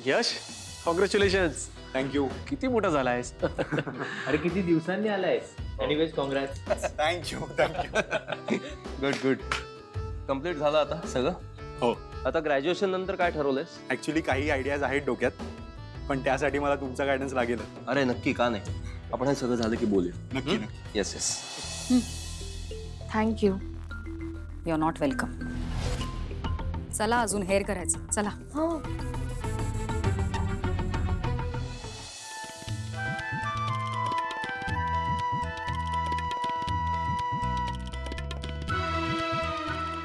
यश, congratulations. Thank you. किती मोठा झालायस. अरे किती दिवसांनी आलायस. Anyways congrats. Thank you. Good good. Complete झालं आता सगळं. हो. आता ग्रॅज्युएशन नंतर काय ठरवलंयस? ऍक्च्युली काही आयडियाज आहेत डोक्यात, पण त्यासाठी मला तुमचा गायडन्स लागेल. अरे नक्की, का नाही. आपण हे सगळं झालं की बोलूया. नक्की. Yes yes. Thank you. You are not welcome. चला अजून हेअर करायचं. चला. हो.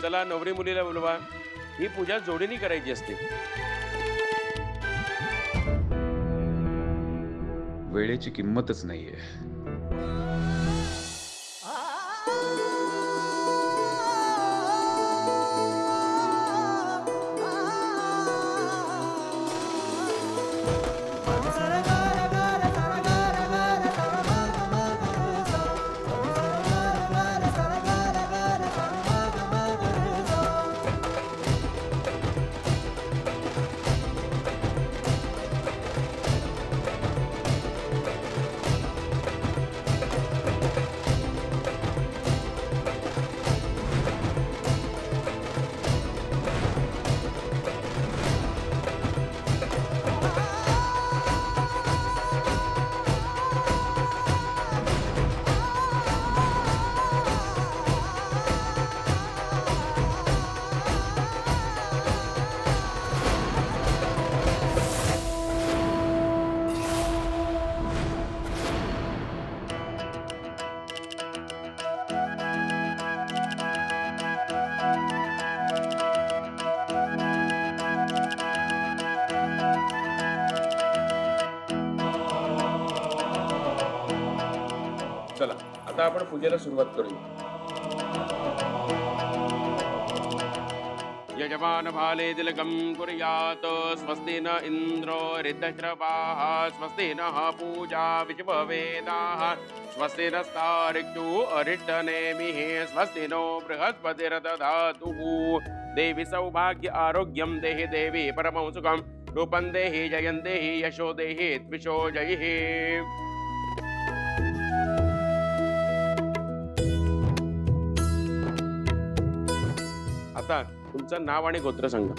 चला नवरी मुलीला बोलवा. ही पूजा जोडीने करायची असते. वेळेची किंमतच नाहीये. चला आता आपण पूजेला सुरुवात करूया. यजमान भाले तिलकं कुर्यात्. स्वस्ति न इंद्रो ऋद्धश्रवाः. स्वस्ति नः पूजा विश्ववेदाः. स्वस्ति नस्तार्क्ष्यो अरिष्टनेमिः. स्वस्ति नो बृहस्पतिर्दधातु. देवी सौभाग्य आरोग्यं देहि देवी परमं सुखं. रूपं देहि जयं देहि यशो देहि द्विषो जयः. आता तुमचं नाव आणि गोत्र सांगा.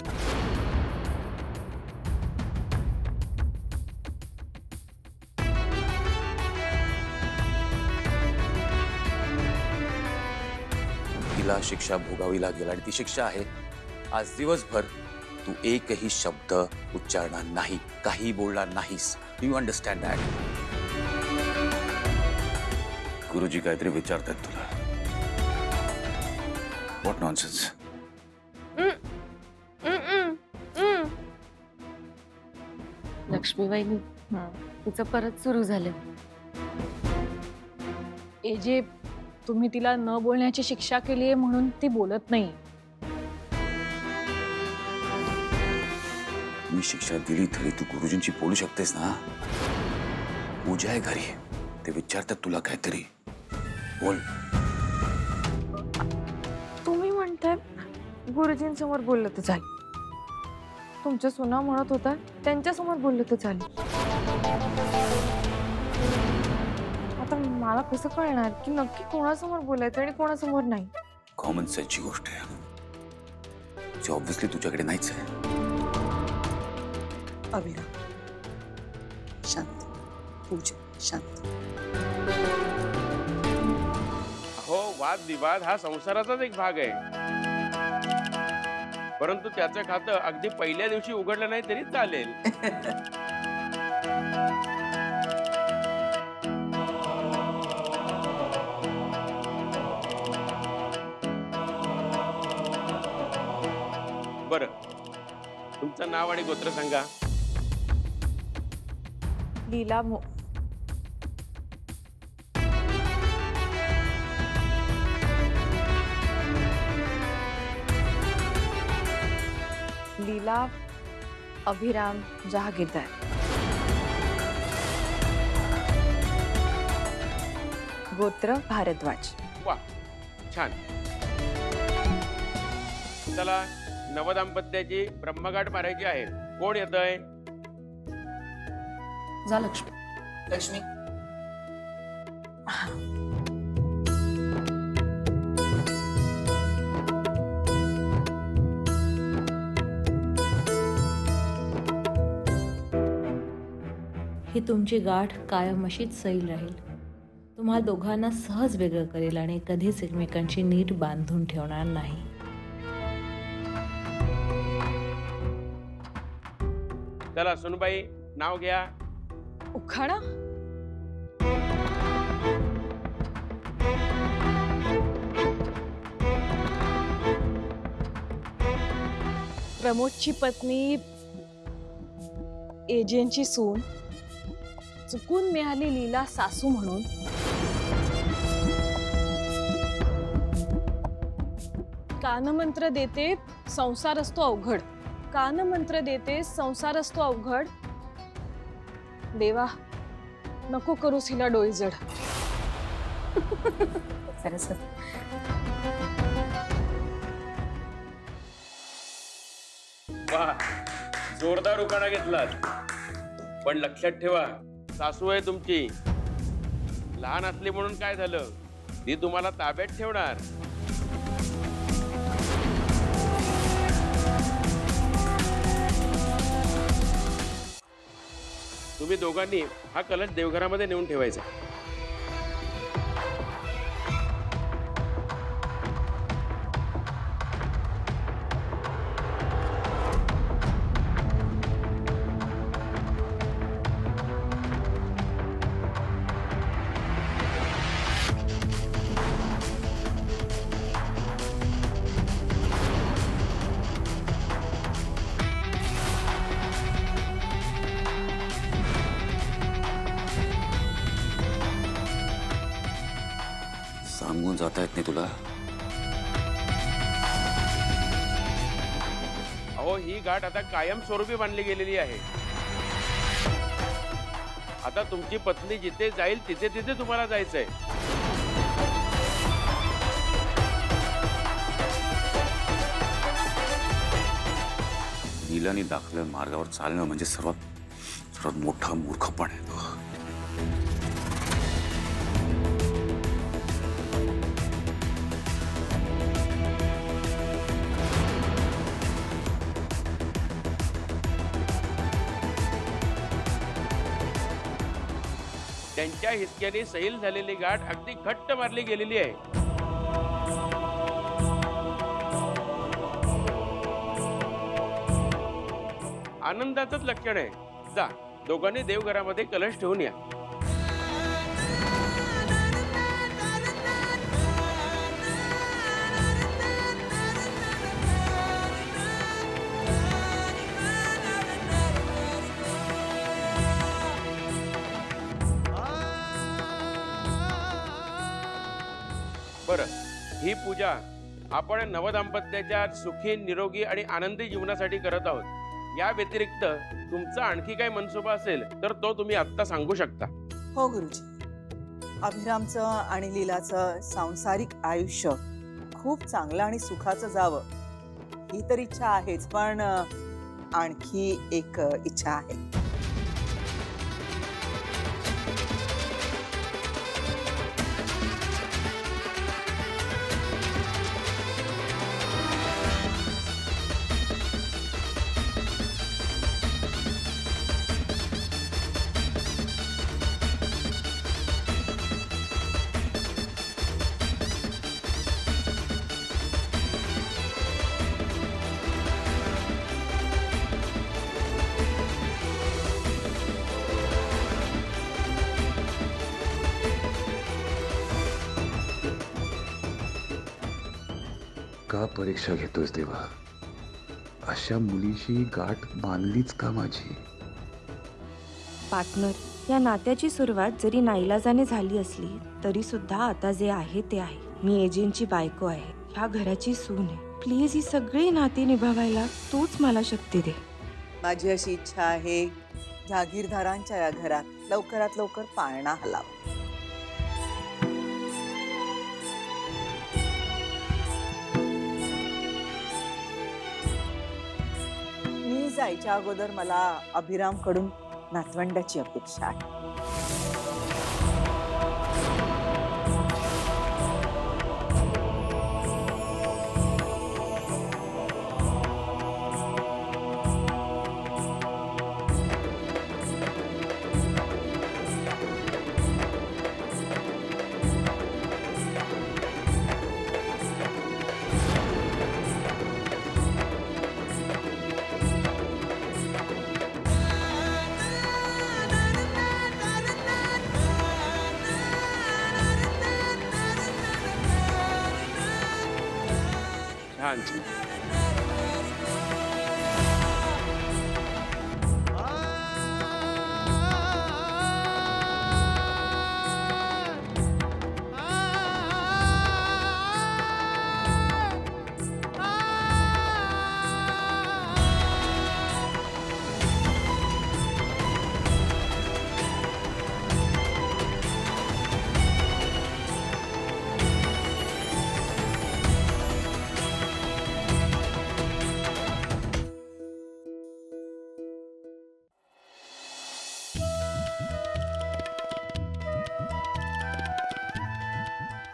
तिला शिक्षा भोगावी लागेल आणि ती शिक्षा आहे आज दिवसभर तू एकही शब्द उच्चारणार नाही, काही बोलणार नाहीस. Do you understand that? गुरुजी काहीतरी विचारतात तुला. What nonsense. लक्ष्मीबाईंनी तिचं परत सुरू झालं. ए जे तुम्ही तिला न बोलण्याची शिक्षा केली आहे म्हणून ती बोलत नाही. मी शिक्षा दिली तरी तू गुरुजींची बोलू शकतेस ना. पूजा आहे घरी, ते विचारतात तुला काहीतरी. बोल. तुम्ही म्हणताय गुरुजींसमोर बोललं तर चालेल. तुमच्या सुना म्हणत होता त्यांच्यासमोर बोललं तर चालेल. आता मला कसं कळणार की नक्की कोणासमोर बोलायचं आणि कोणासमोर नाही. कॉमन सेन्सची गोष्ट आहे, जी ऑब्व्हियसली तुझ्याकडे नाहीच आहे. अभिराम शांत. पूजा शांत. हो, वाद विवाद हा संसाराचाच एक भाग आहे. परंतु त्याचं खातं अगदी पहिल्या दिवशी उघडलं नाही तरी चालेल. बरं, तुमचं नाव आणि गोत्र सांगा. लीला लीला अभिराम जहागीरदार. गोत्र भारद्वाज. वा, छान. चला, नवदाम्पत्याची ब्रह्मगाठ मारायची आहे. कोण येतंय? जा लक्ष्मी. लक्ष्मी ही तुमची गाठ कायम अशीच सैल राहील. तुम्हा दोघांना सहज वेगळं करेल आणि कधीच एकमेकांची नीट बांधून ठेवणार नाही. चला सुनबाई नाव घ्या. उखाणा. प्रमोदची पत्नी एजंटची सून चुकून मिळाली लीला सासू म्हणून. कानमंत्र देते संसार असतो अवघड. कानमंत्र देते संसार असतो अवघड. देवा नको करूस हिला डोईजड. सरस्वती. वा जोरदार उखाणा घेतलात. पण लक्षात ठेवा सासू आहे तुमची. लहान असली म्हणून काय झालं, ती तुम्हाला ताब्यात ठेवणार. तुम्ही दोघांनी हा कलश देवघरामध्ये नेऊन ठेवायचा. सांगून जाता येत नाही तुला. अहो ही गाठ आता कायम स्वरूपी बांधली गेलेली आहे. आता तुमची पत्नी जिथे जाईल तिथे तिथे तुम्हाला जायचंय. नीलाने दाखवल्या मार्गावर चालणं म्हणजे सर्वात मोठा मूर्खपण आहे. त्यांच्या हिसक्याने सैल झालेली गाठ अगदी घट्ट मारली गेलेली आहे. आनंदाचंच लक्षण आहे. जा दोघांनी देवघरामध्ये कलश ठेवून या. बरं ही पूजा आपण नवदाम्पत्याच्या सुखी निरोगी आणि आनंदी जीवनासाठी करत आहोत. या व्यतिरिक्त तुमचा आणखी काही मनसुबा असेल तर तो तुम्ही आत्ता सांगू शकता. हो गुरुजी. अभिरामचं आणि लीलाचं सांसारिक आयुष्य खूप चांगलं आणि सुखाचं जावं ही तर इच्छा आहेच, पण आणखी एक इच्छा आहे. का परीक्षा घेतोयस देवा? अशा मुलीशी गाठ बांधलीच का माझी? पार्टनर, या नात्याची सुरुवात जरी नाईलाजाने झाली असली तरी सुद्धा आता जे आहे ते आहे. मी एजंटची बायको आहे, ह्या घराची सून आहे. प्लीज ही सगळी नाती निभावायला तूच मला शक्ती दे. माझी अशी इच्छा आहे जागीरदारांच्या या घरात लवकरात लवकर पाळणा हलावा. मी जायच्या अगोदर मला अभिराम कडून नातवंडाची अपेक्षा आहे. छान.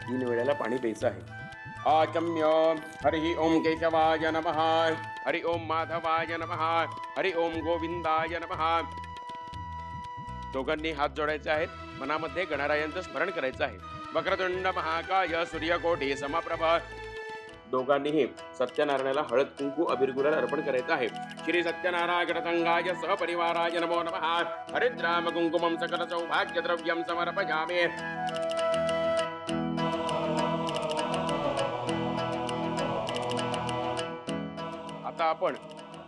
तीन वेळेला पाणी प्यायचं आहे. आचम्य हरि ओम केशवाय नमः, हरि ओम माधवाय नमः, हरि ओम गोविंदाय नमः. दोघांनी हात जोडायचे आहेत. मनामध्ये गणरायांचं स्मरण करायचं आहे. वक्रतुंड महाकाय सूर्यकोटी समप्रभ. दोघांनीही सत्यनारायणाला हळद कुंकू अबीर गुलाल अर्पण करायचं आहे. श्री सत्यनारायण संघाय सहपरिवाराय नमो नमः. हरिद्राम कुंकुमं सकल सौभाग्य द्रव्यं समर्पयामि. आता आपण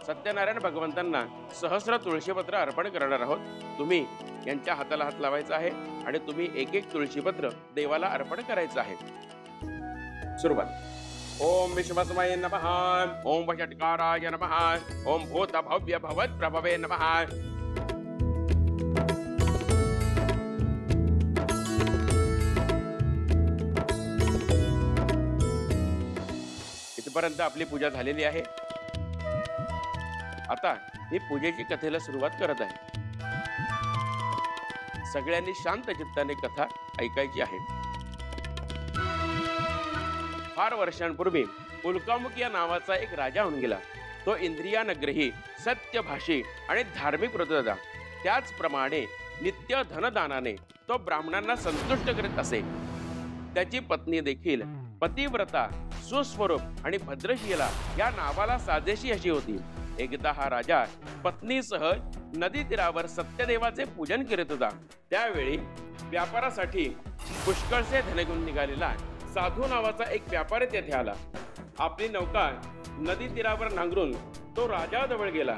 सत्यनारायण भगवंतांना सहस्र तुळशीपत्र अर्पण करणार आहोत. तुम्ही यांच्या हाताला हात लावायचा आहे आणि तुम्ही एक एक तुळशीपत्र देवाला अर्पण करायचं आहे. सुरुवात. ओम विश्वस्मये नमः, ओम वषट्काराय नमः, ओम भूत भव्य भवत् प्रभवे नमः. इथपर्यंत आपली पूजा झालेली आहे. आता मी पूजेची कथेला सुरुवात करत आहे. सगळ्यांनी शांत चित्ताने कथा ऐकायची आहे. फार वर्षांपूर्वी उल्कामुख या नावाचा एक राजा होऊन गेला. तो इंद्रियानग्रही, सत्यभाषी आणि धार्मिक होता. त्याचप्रमाणे नित्य धनदानाने तो ब्राह्मणांना संतुष्ट करीत असे. त्याची पत्नी देखील पतिव्रता, सुस्वरूप आणि भद्रशीला या नावाला साजेशी अशी होती. एकदा हा राजा पत्नीसह नदी तीरावर सत्यदेवाचे पूजन करीत होता. त्यावेळी व्यापारासाठी पुष्कळसे धन घेऊन निघालेला साधू नावाचा एक व्यापारी तेथे आला. आपली नौका नदी तीरावर नांगरून तो राजाजवळ गेला.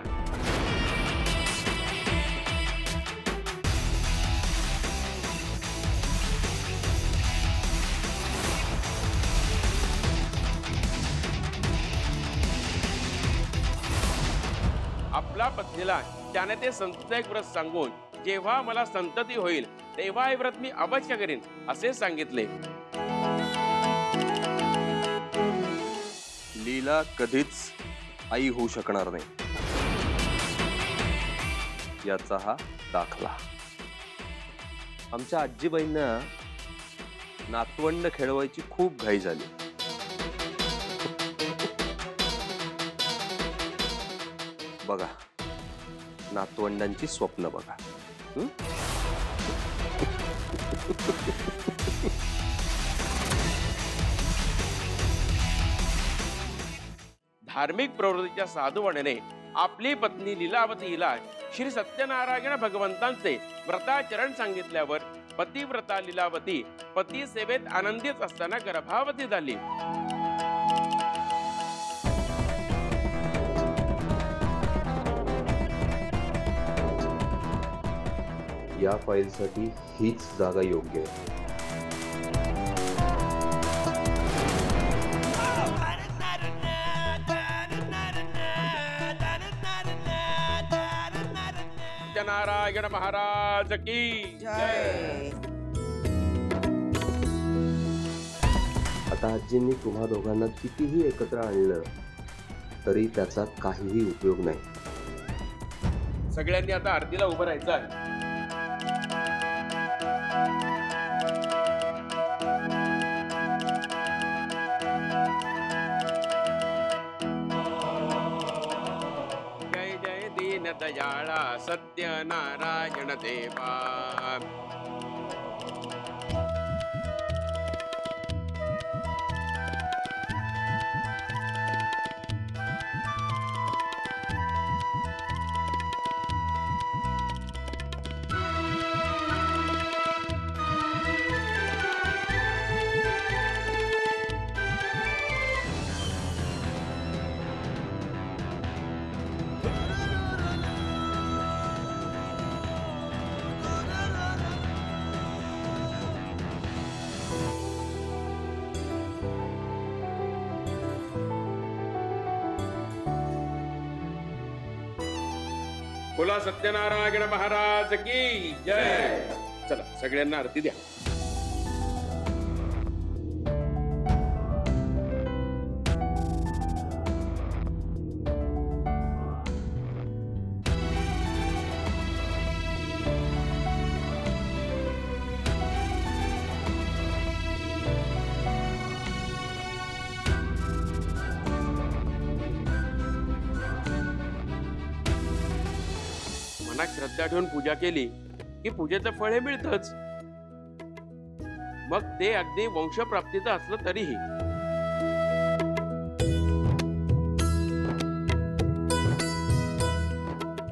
आपला पत्नीला त्याने ते संततीचे एक व्रत सांगून, जेव्हा मला संतती होईल तेव्हा हे व्रत मी अवश्य करीन असे सांगितले. लीला कधीच आई होऊ शकणार नाही याचा हा दाखला. आमच्या आजीबाईंना नातवंड खेळवायची खूप घाई झाली. बघा, नातवंडांची स्वप्न बघा. धार्मिक प्रवृत्तीच्या साधूवण्याने आपली पत्नी लीलावतीला श्री सत्यनारायण भगवंतांचे व्रताचरण सांगितल्यावर पतिव्रता लीलावती पती सेवेत आनंदीच असताना गर्भावती झाली. या फाईलसाठी हीच जागा योग्य आहे. सत्यनारायण महाराज की जय. आता आजींनी तुम्हा दोघांना कितीही एकत्र आणलं तरी त्याचा काहीही उपयोग नाही. सगळ्यांनी आता आरतीला उभं राहायचं आहे. जय जय दीन दयाळा सत्यनारायण देवा. बोला सत्यनारायण महाराज की जय. चला सगळ्यांना आरती द्या. मनात श्रद्धा ठेवून पूजा केली की पूजेचं फळ हे मिळतच. मग ते अगदी वंशप्राप्तीचं असलं तरीही.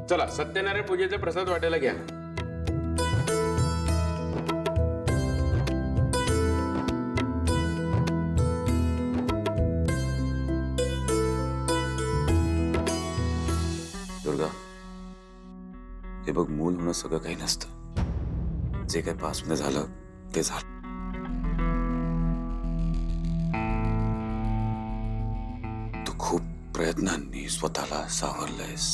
चला सत्यनारायण पूजेचे प्रसाद वाटायला घ्या. दुर्गा, हे बघ, मूल होणं सगळं काही नसतं. जे काही पासमध्ये झालं ते झालं. तू खूप प्रयत्नांनी स्वतःला सावरलंयस.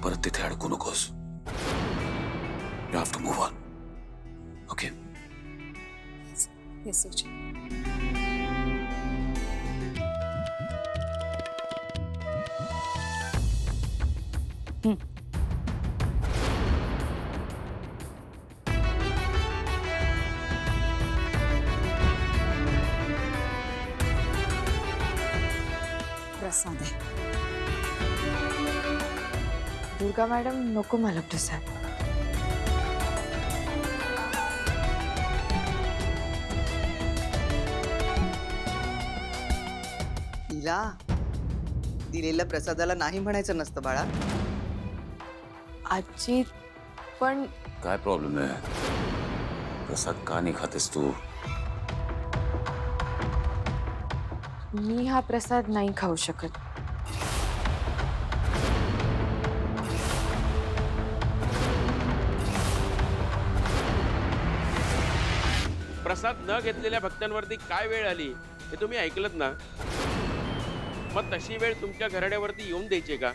परत तिथे अडकू नकोस. You have to move on. Okay? Yes sir. Prasad आहे. दुर्गा मॅडम नको मला प्रसाद. हिला दिलेल्या प्रसादाला नाही म्हणायचं नसतं बाळा. आजी पण काय प्रॉब्लेम आहे? प्रसाद का नाही खातेस तू? मी हा प्रसाद नाही खाऊ शकत. प्रसाद न घेतलेल्या भक्तांवरती काय वेळ आली हे तुम्ही ऐकलत ना. मग तशी वेळ तुमच्या घराण्यावरती येऊन द्यायची का?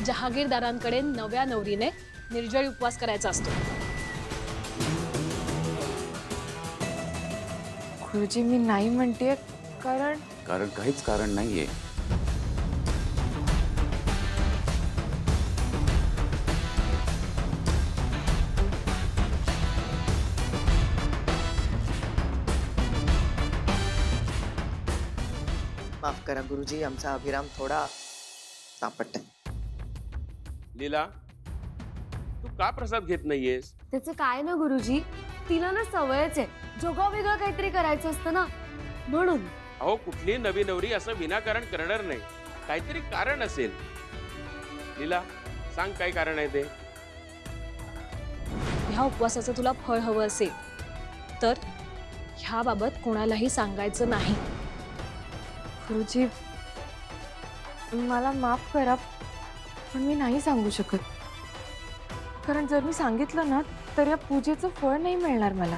जहागीरदारांकडे नव्या नवरीने निर्जळी उपवास करायचा असतो. गुरुजी मी नाही म्हणतेय कारण काहीच कारण नाहीये. माफ करा गुरुजी, आमचा अभिराम थोडा तापट आहे. लीला, तू का प्रसाद घेत नाहीयेस? त्याचं काय ना गुरुजी, तिला ना सवयच आहे. जोगा वेगळं काहीतरी करायचं असतं ना, म्हणून. अहो, कुठली नवी नवरी असं विनाकारण करणार नाही. काहीतरी कारण असेल. लीला, सांग काय कारण आहे ते. ह्या उपवासाचं तुला फळ हवं असेल तर ह्याबाबत कोणालाही सांगायचं नाही. गुरुजी मला माफ करा, पण मी नाही सांगू शकत. कारण जर मी सांगितलं ना तर या पूजेचं फळ नाही मिळणार मला.